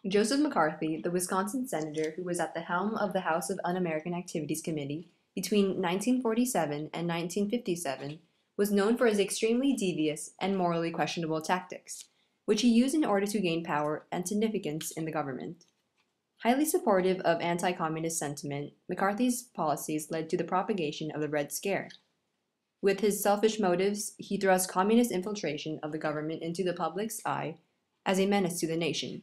Joseph McCarthy, the Wisconsin senator who was at the helm of the House of Un-American Activities Committee between 1947 and 1957, was known for his extremely devious and morally questionable tactics, which he used in order to gain power and significance in the government. Highly supportive of anti-communist sentiment, McCarthy's policies led to the propagation of the Red Scare. With his selfish motives, he thrust communist infiltration of the government into the public's eye as a menace to the nation.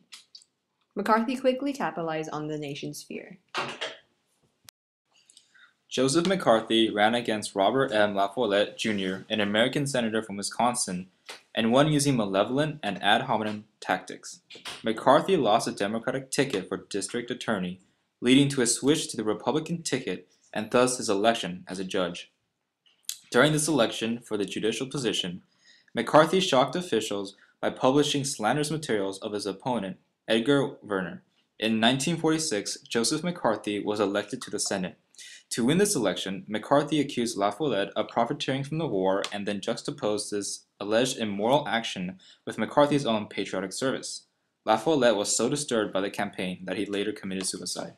McCarthy quickly capitalized on the nation's fear. Joseph McCarthy ran against Robert M. La Follette, Jr., an American senator from Wisconsin, and won using malevolent and ad hominem tactics. McCarthy lost a Democratic ticket for district attorney, leading to a switch to the Republican ticket and thus his election as a judge. During this election for the judicial position, McCarthy shocked officials by publishing slanderous materials of his opponent, Edgar Verner. In 1946, Joseph McCarthy was elected to the Senate. To win this election, McCarthy accused La Follette of profiteering from the war and then juxtaposed this alleged immoral action with McCarthy's own patriotic service. La Follette was so disturbed by the campaign that he later committed suicide.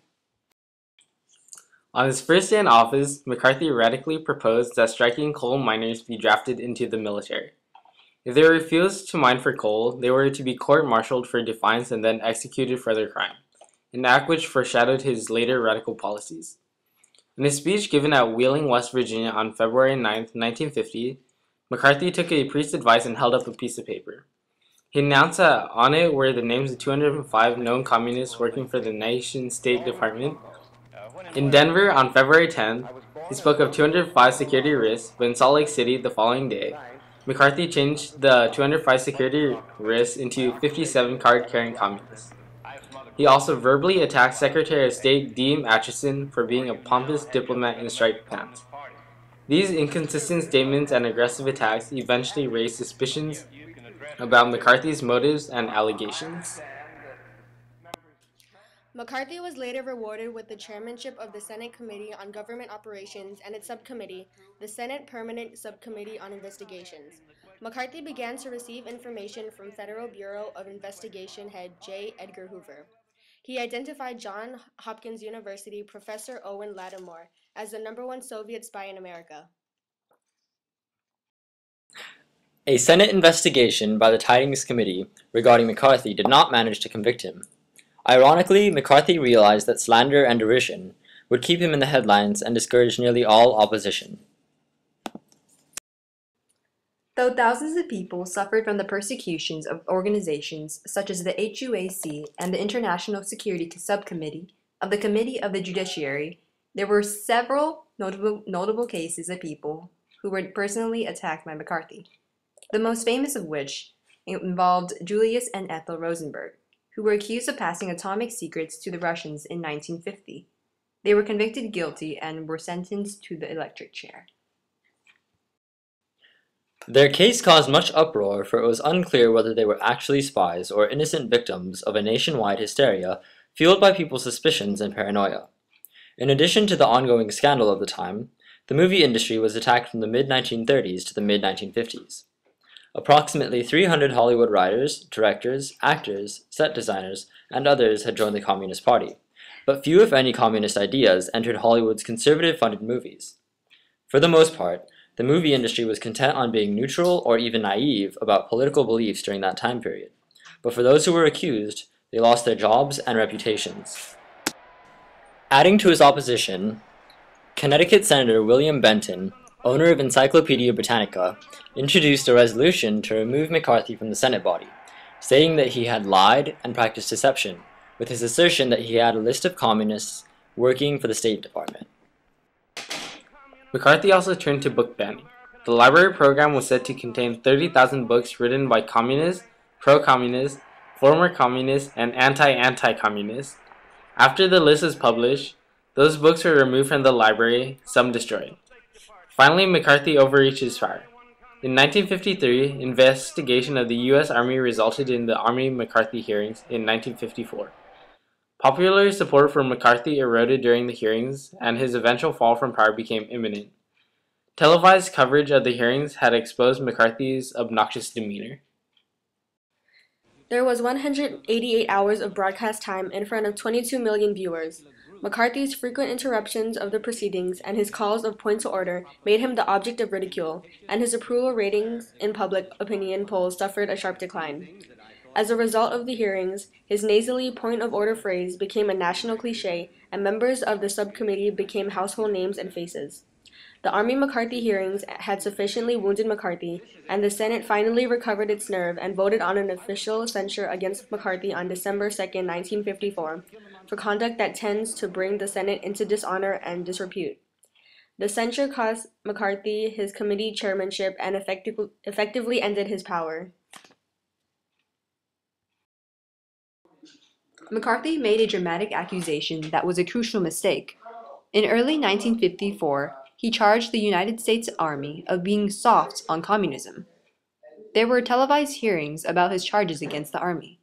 On his first day in office, McCarthy radically proposed that striking coal miners be drafted into the military. If they refused to mine for coal, they were to be court-martialed for defiance and then executed for their crime, an act which foreshadowed his later radical policies. In a speech given at Wheeling, West Virginia on February 9, 1950, McCarthy took a priest's advice and held up a piece of paper. He announced that on it were the names of 205 known communists working for the nation's State Department. In Denver on February 10, he spoke of 205 security risks, but in Salt Lake City the following day, McCarthy changed the 205 security risks into 57 card-carrying communists. He also verbally attacked Secretary of State Dean Acheson for being a pompous diplomat in striped pants. These inconsistent statements and aggressive attacks eventually raised suspicions about McCarthy's motives and allegations. McCarthy was later rewarded with the chairmanship of the Senate Committee on Government Operations and its subcommittee, the Senate Permanent Subcommittee on Investigations. McCarthy began to receive information from Federal Bureau of Investigation head J. Edgar Hoover. He identified Johns Hopkins University Professor Owen Lattimore as the #1 Soviet spy in America. A Senate investigation by the Tidings Committee regarding McCarthy did not manage to convict him. Ironically, McCarthy realized that slander and derision would keep him in the headlines and discourage nearly all opposition. Though thousands of people suffered from the persecutions of organizations such as the HUAC and the International Security Subcommittee of the Committee of the Judiciary, there were several notable cases of people who were personally attacked by McCarthy, the most famous of which involved Julius and Ethel Rosenberg, who were accused of passing atomic secrets to the Russians in 1950. They were convicted guilty and were sentenced to the electric chair. Their case caused much uproar, for it was unclear whether they were actually spies or innocent victims of a nationwide hysteria fueled by people's suspicions and paranoia. In addition to the ongoing scandal of the time, the movie industry was attacked from the mid-1930s to the mid-1950s. Approximately 300 Hollywood writers, directors, actors, set designers, and others had joined the Communist Party, but few if any communist ideas entered Hollywood's conservative-funded movies. For the most part, the movie industry was content on being neutral or even naive about political beliefs during that time period, but for those who were accused, they lost their jobs and reputations. Adding to his opposition, Connecticut Senator William Benton, owner of Encyclopedia Britannica, introduced a resolution to remove McCarthy from the Senate body, stating that he had lied and practiced deception, with his assertion that he had a list of communists working for the State Department. McCarthy also turned to book banning. The library program was said to contain 30,000 books written by communists, pro-communists, former communists, and anti-anti-communists. After the list was published, those books were removed from the library, some destroyed. Finally, McCarthy overreached his power. In 1953, investigation of the U.S. Army resulted in the Army-McCarthy hearings in 1954. Popular support for McCarthy eroded during the hearings, and his eventual fall from power became imminent. Televised coverage of the hearings had exposed McCarthy's obnoxious demeanor. There was 188 hours of broadcast time in front of 22 million viewers. McCarthy's frequent interruptions of the proceedings and his calls of point to order made him the object of ridicule, and his approval ratings in public opinion polls suffered a sharp decline. As a result of the hearings, his nasally point of order phrase became a national cliché, and members of the subcommittee became household names and faces. The Army McCarthy hearings had sufficiently wounded McCarthy, and the Senate finally recovered its nerve and voted on an official censure against McCarthy on December 2, 1954, for conduct that tends to bring the Senate into dishonor and disrepute. The censure cost McCarthy his committee chairmanship and effectively ended his power. McCarthy made a dramatic accusation that was a crucial mistake. In early 1954, he charged the United States Army of being soft on communism. There were televised hearings about his charges against the Army.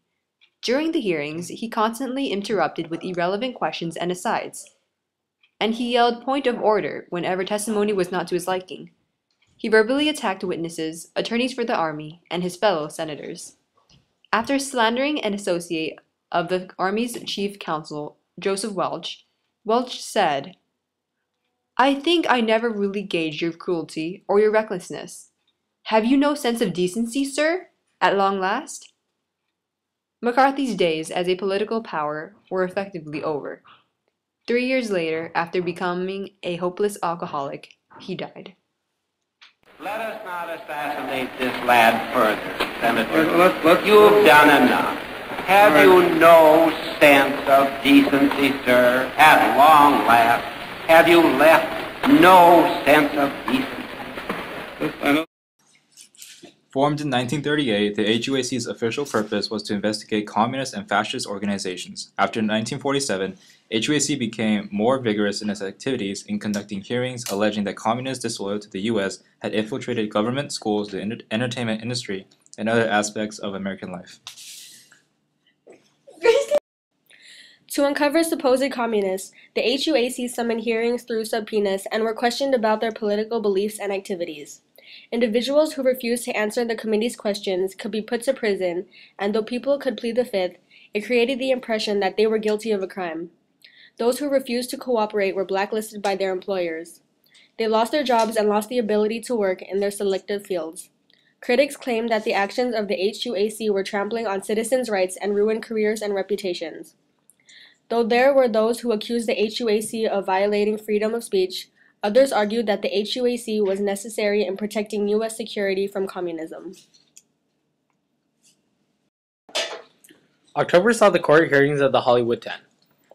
During the hearings, he constantly interrupted with irrelevant questions and asides, and he yelled point of order whenever testimony was not to his liking. He verbally attacked witnesses, attorneys for the Army, and his fellow senators. After slandering an associate of the Army's chief counsel, Joseph Welch, Welch said, "I think I never really gauged your cruelty or your recklessness. Have you no sense of decency, sir, at long last?" McCarthy's days as a political power were effectively over. 3 years later, after becoming a hopeless alcoholic, he died. Let us not assassinate this lad further, Senator. You've done enough. Have you no sense of decency, sir, at long last? Have you left no sense of decency? Formed in 1938, the HUAC's official purpose was to investigate communist and fascist organizations. After 1947, HUAC became more vigorous in its activities in conducting hearings alleging that communists disloyal to the U.S. had infiltrated government, schools, the entertainment industry, and other aspects of American life. To uncover supposed communists, the HUAC summoned hearings through subpoenas and were questioned about their political beliefs and activities. Individuals who refused to answer the committee's questions could be put to prison, and though people could plead the Fifth, it created the impression that they were guilty of a crime. Those who refused to cooperate were blacklisted by their employers. They lost their jobs and lost the ability to work in their selected fields. Critics claimed that the actions of the HUAC were trampling on citizens' rights and ruined careers and reputations. Though there were those who accused the HUAC of violating freedom of speech, others argued that the HUAC was necessary in protecting U.S. security from communism. October saw the court hearings of the Hollywood 10,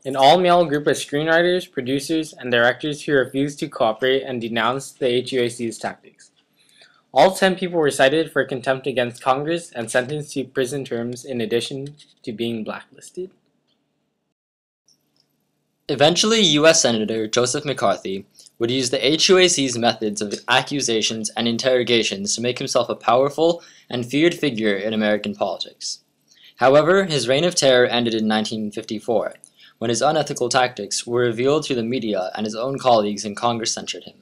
an all-male group of screenwriters, producers, and directors who refused to cooperate and denounced the HUAC's tactics. All 10 people were cited for contempt against Congress and sentenced to prison terms in addition to being blacklisted. Eventually, U.S. Senator Joseph McCarthy would use the HUAC's methods of accusations and interrogations to make himself a powerful and feared figure in American politics. However, his reign of terror ended in 1954, when his unethical tactics were revealed to the media and his own colleagues in Congress censured him.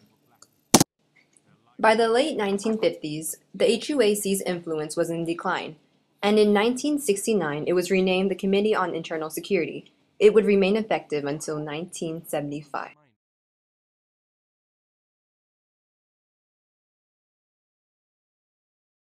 By the late 1950s, the HUAC's influence was in decline, and in 1969 it was renamed the Committee on Internal Security. It would remain effective until 1975.